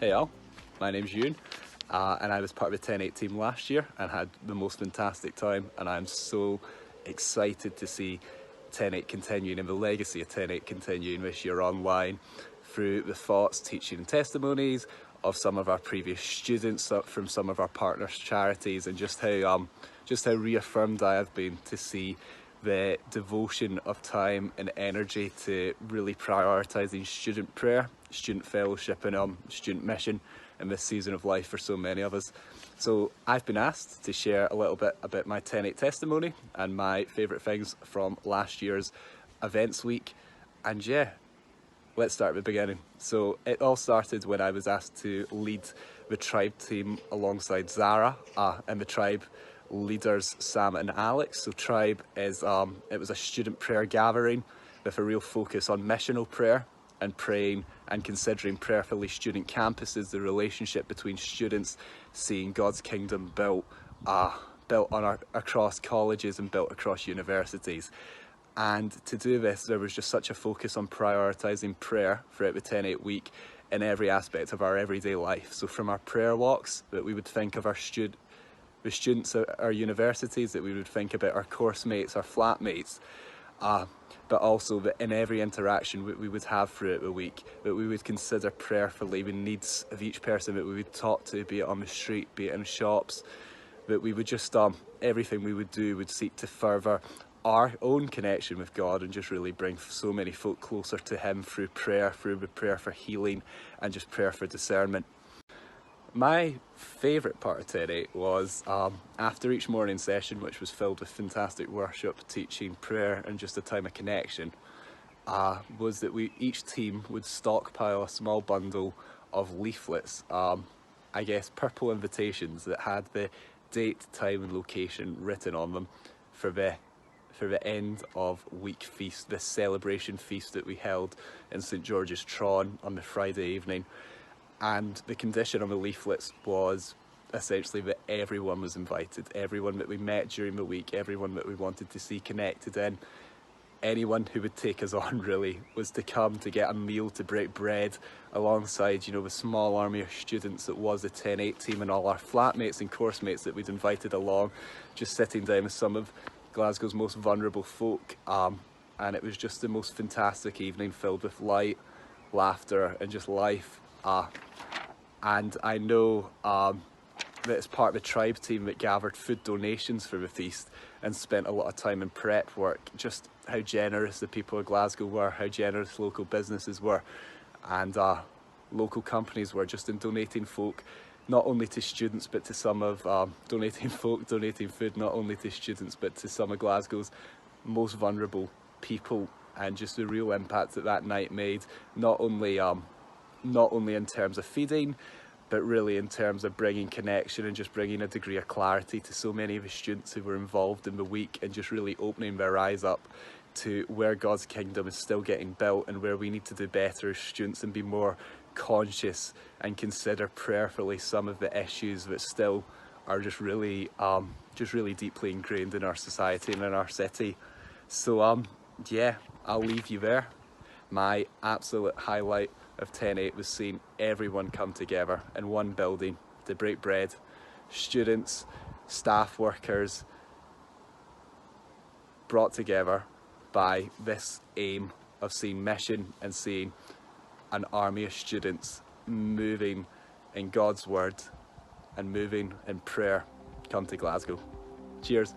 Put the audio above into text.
Hey all, my name's Euan, and I was part of the 10-8 team last year and had the most fantastic time, and I'm so excited to see 10-8 continuing and the legacy of 10-8 continuing this year online through the thoughts, teaching and testimonies of some of our previous students from some of our partners charities, and just how reaffirmed I have been to see the devotion of time and energy to really prioritising student prayer, student fellowship and student mission in this season of life for so many of us. So I've been asked to share a little bit about my 10-8 testimony and my favourite things from last year's events week. And yeah, let's start at the beginning. So it all started when I was asked to lead the tribe team alongside Zara and the tribe leaders Sam and Alex. So tribe is it was a student prayer gathering with a real focus on missional prayer and praying and considering prayerfully student campuses, the relationship between students, seeing God's kingdom built across colleges and built across universities. And to do this, there was just such a focus on prioritising prayer throughout the 10-8 week in every aspect of our everyday life. So from our prayer walks, that we would think of the students at our universities, that we would think about our course mates, our flatmates, but also that in every interaction we would have throughout the week, that we would consider prayerfully the needs of each person that we would talk to, be it on the street, be it in shops, that we would just, everything we would do would seek to further our own connection with God and just really bring so many folk closer to Him through prayer, through the prayer for healing and just prayer for discernment. My favourite part of 10-8 was after each morning session, which was filled with fantastic worship, teaching, prayer and just a time of connection, was that each team would stockpile a small bundle of leaflets, I guess purple invitations that had the date, time and location written on them for the end of week feast, this celebration feast that we held in St George's Tron on the Friday evening. And the condition on the leaflets was essentially that everyone was invited, everyone that we met during the week, everyone that we wanted to see connected in, anyone who would take us on really was to come to get a meal, to break bread alongside, the small army of students that was the 10-8 team and all our flatmates and course mates that we'd invited along, just sitting down with some of Glasgow's most vulnerable folk. And it was just the most fantastic evening filled with light, laughter and just life. And I know that as part of the tribe team that gathered food donations for the feast and spent a lot of time in prep work, just how generous the people of Glasgow were, how generous local businesses were and local companies were just in donating folk, not only to students but to some of donating food not only to students but to some of Glasgow's most vulnerable people, and just the real impact that night made, not only in terms of feeding, but really in terms of bringing connection and just bringing a degree of clarity to so many of the students who were involved in the week, and just really opening their eyes up to where God's kingdom is still getting built and where we need to do better as students and be more conscious and consider prayerfully some of the issues that still are just really deeply ingrained in our society and in our city. So yeah, I'll leave you there. My absolute highlight of 10-8 was seeing everyone come together in one building to break bread. Students, staff workers, brought together by this aim of seeing mission and seeing an army of students moving in God's word and moving in prayer come to Glasgow. Cheers.